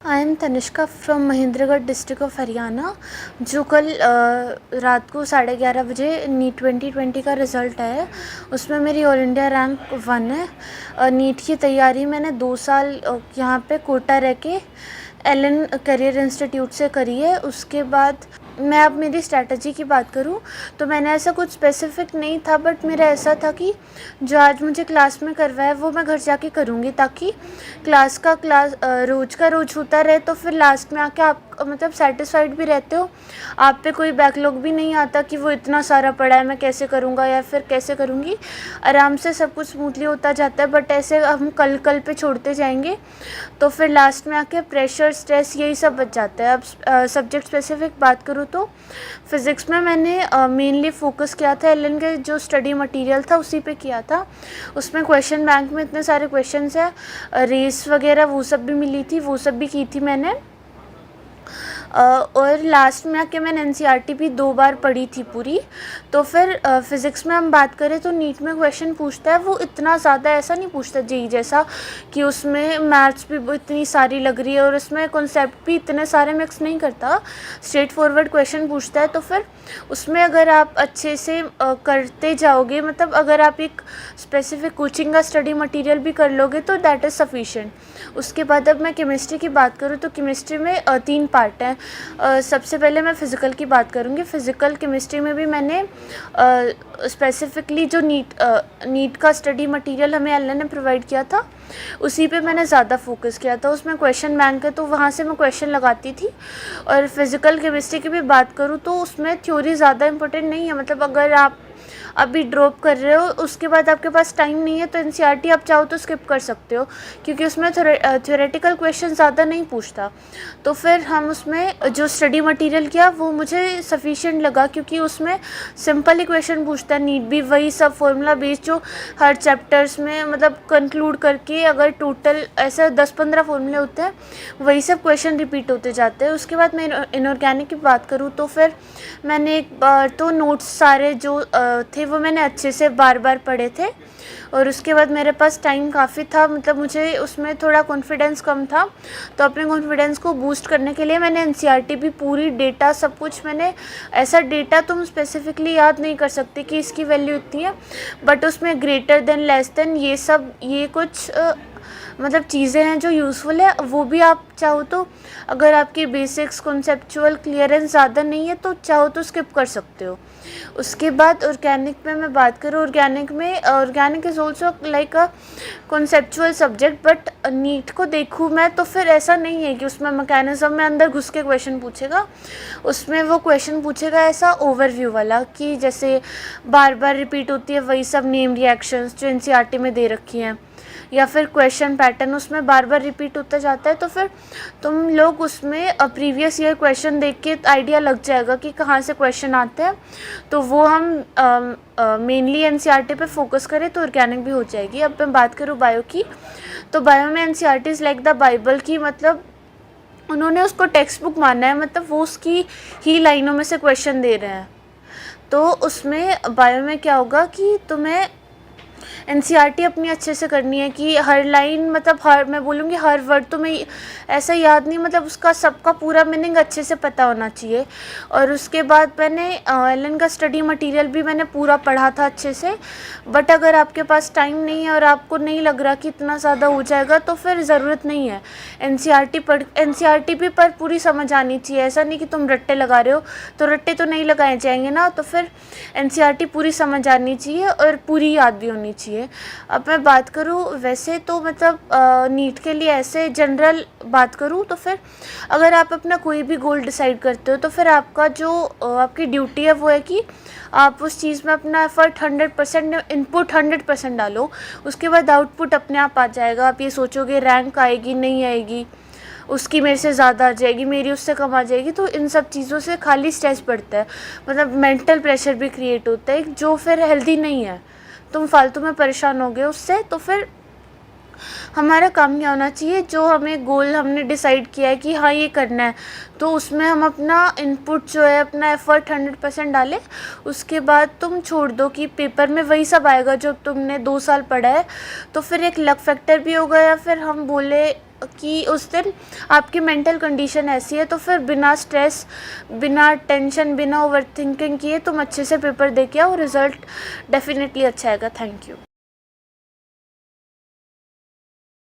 I am Tanishka from Mahendragarh district of Haryana. जो कल रात को 11:30 बजे नीट 2020 का रिज़ल्ट है, उसमें मेरी ऑल इंडिया रैंक 1 है। नीट की तैयारी मैंने 2 साल यहाँ पे कोटा रह के एलन करियर इंस्टीट्यूट से करी है। उसके बाद मैं अब मेरी स्ट्रैटेजी की बात करूँ तो मैंने ऐसा कुछ स्पेसिफिक नहीं था, बट मेरा ऐसा था कि जो आज मुझे क्लास में करवाया है वो मैं घर जाके करूँगी, ताकि क्लास रोज़ का रोज़ होता रहे। तो फिर लास्ट में आके आप मतलब सेटिस्फाइड भी रहते हो, आप पे कोई बैकलॉग भी नहीं आता कि वो इतना सारा पड़ा है मैं कैसे करूँगा या फिर कैसे करूँगी। आराम से सब कुछ स्मूथली होता जाता है, बट ऐसे हम कल पे छोड़ते जाएंगे तो फिर लास्ट में आके प्रेशर, स्ट्रेस, यही सब बच जाता है। अब सब्जेक्ट स्पेसिफिक बात करूँ तो फ़िज़िक्स में मैंने मेनली फ़ोकस किया था एलन के जो स्टडी मटेरियल था उसी पे किया था। उसमें क्वेश्चन बैंक में इतने सारे क्वेश्चंस हैं, रेस वगैरह वो सब भी मिली थी, वो सब भी की थी मैंने। और लास्ट में आके मैंने एनसीईआरटी भी 2 बार पढ़ी थी पूरी। तो फिर फ़िज़िक्स में हम बात करें तो नीट में क्वेश्चन पूछता है, वो इतना ज़्यादा ऐसा नहीं पूछता जेईई जैसा कि उसमें मैथ्स भी इतनी सारी लग रही है और उसमें कॉन्सेप्ट भी इतने सारे मिक्स नहीं करता, स्ट्रेट फॉरवर्ड क्वेश्चन पूछता है। तो फिर उसमें अगर आप अच्छे से करते जाओगे, मतलब अगर आप एक स्पेसिफिक कोचिंग का स्टडी मटेरियल भी कर लोगे तो दैट इज़ सफिशिएंट। उसके बाद अब मैं केमिस्ट्री की बात करूँ तो केमिस्ट्री में 3 पार्ट हैं। सबसे पहले मैं फ़िज़िकल की बात करूँगी। फ़िज़िकल केमिस्ट्री में भी मैंने स्पेसिफ़िकली जो नीट का स्टडी मटेरियल हमें एलन ने प्रोवाइड किया था उसी पे मैंने ज़्यादा फोकस किया था। उसमें क्वेश्चन बैंक है तो वहाँ से मैं क्वेश्चन लगाती थी। और फिज़िकल केमिस्ट्री की भी बात करूँ तो उसमें थ्योरी ज़्यादा इंपॉर्टेंट नहीं है, मतलब अगर आप अभी ड्रॉप कर रहे हो उसके बाद आपके पास टाइम नहीं है तो एनसीईआरटी आप चाहो तो स्किप कर सकते हो, क्योंकि उसमें थ्योरेटिकल क्वेश्चन ज़्यादा नहीं पूछता। तो फिर हम उसमें जो स्टडी मटेरियल किया वो मुझे सफिशिएंट लगा, क्योंकि उसमें सिंपल ही क्वेश्चन पूछता है। नीट भी वही सब फॉर्मूला बेस्ड जो हर चैप्टर्स में मतलब कंक्लूड करके अगर टोटल ऐसा 10-15 फॉर्मूले होते हैं वही सब क्वेश्चन रिपीट होते जाते हैं। उसके बाद मैं इनऑर्गेनिक की बात करूँ तो फिर मैंने एक बार तो नोट्स सारे जो थे वो मैंने अच्छे से बार बार पढ़े थे। और उसके बाद मेरे पास टाइम काफ़ी था, मतलब मुझे उसमें थोड़ा कॉन्फिडेंस कम था, तो अपने कॉन्फिडेंस को बूस्ट करने के लिए मैंने एनसीईआरटी भी पूरी डेटा सब कुछ मैंने, ऐसा डेटा तुम स्पेसिफिकली याद नहीं कर सकते कि इसकी वैल्यू इतनी है, बट उसमें ग्रेटर देन, लेस देन, ये सब ये कुछ मतलब चीज़ें हैं जो यूज़फुल है। वो भी आप चाहो तो, अगर आपकी बेसिक्स कॉन्सेप्चुअल क्लियरेंस ज़्यादा नहीं है तो चाहो तो स्किप कर सकते हो। उसके बाद ऑर्गेनिक में मैं बात करूँ, organic is also like a conceptual subject, but NEET को देखूँ मैं तो फिर ऐसा नहीं है कि उसमें मैकेनिज्म में अंदर घुस के क्वेश्चन पूछेगा। उसमें वो क्वेश्चन पूछेगा ऐसा ओवरव्यू वाला कि जैसे बार बार रिपीट होती है वही सब नेम रिएक्शंस जो एनसीईआरटी में दे रखी हैं, या फिर क्वेश्चन पैटर्न उसमें बार बार रिपीट होता जाता है। तो फिर तुम लोग उसमें प्रीवियस ईयर क्वेश्चन देख के आइडिया लग जाएगा कि कहाँ से क्वेश्चन आते हैं, तो वो हम मेनली एनसीईआरटी पे फोकस करें तो ऑर्गेनिक भी हो जाएगी। अब मैं बात करूँ बायो की, तो बायो में NCERT is like the Bible की, मतलब उन्होंने उसको टेक्स्ट बुक माना है, मतलब वो उसकी ही लाइनों में से क्वेश्चन दे रहे हैं। तो उसमें बायो में क्या होगा कि तुम्हें एनसीईआरटी अपनी अच्छे से करनी है कि हर लाइन, मतलब मैं बोलूँगी हर वर्ड तुम्हें ऐसा याद नहीं, मतलब उसका सबका पूरा मीनिंग अच्छे से पता होना चाहिए। और उसके बाद मैंने एलन का स्टडी मटेरियल भी मैंने पूरा पढ़ा था अच्छे से, बट अगर आपके पास टाइम नहीं है और आपको नहीं लग रहा कि इतना ज़्यादा हो जाएगा तो फिर ज़रूरत नहीं है एनसीईआरटी भी पर पूरी समझ आनी चाहिए। ऐसा नहीं कि तुम रट्टे लगा रहे हो, तो रट्टे तो नहीं लगाए जाएंगे ना, तो फिर एनसीईआरटी पूरी समझ आनी चाहिए और पूरी याद भी होनी चाहिए। अब मैं बात करूँ वैसे तो मतलब नीट के लिए ऐसे जनरल बात करूँ तो फिर अगर आप अपना कोई भी गोल डिसाइड करते हो तो फिर आपका जो आपकी ड्यूटी है वो है कि आप उस चीज़ में अपना एफर्ट 100%, इनपुट 100% डालो। उसके बाद आउटपुट अपने आप आ जाएगा। आप ये सोचोगे रैंक आएगी नहीं आएगी, उसकी मेरे से ज़्यादा आ जाएगी, मेरी उससे कम आ जाएगी, तो इन सब चीज़ों से खाली स्ट्रेस बढ़ता है, मतलब मेंटल प्रेशर भी क्रिएट होता है जो फिर हेल्दी नहीं है। तुम फालतू में परेशान होगे उससे। तो फिर हमारा काम क्या होना चाहिए, जो हमें गोल हमने डिसाइड किया है कि हाँ ये करना है, तो उसमें हम अपना इनपुट जो है, अपना एफ़र्ट 100% डालें। उसके बाद तुम छोड़ दो कि पेपर में वही सब आएगा जो तुमने 2 साल पढ़ा है, तो फिर एक लक फैक्टर भी होगा, या फिर हम बोले कि उस दिन आपकी मेंटल कंडीशन ऐसी है, तो फिर बिना स्ट्रेस, बिना टेंशन, बिना ओवर थिंकिंग किए तुम अच्छे से पेपर दे के आओ, रिज़ल्ट डेफिनेटली अच्छा आएगा। Thank you.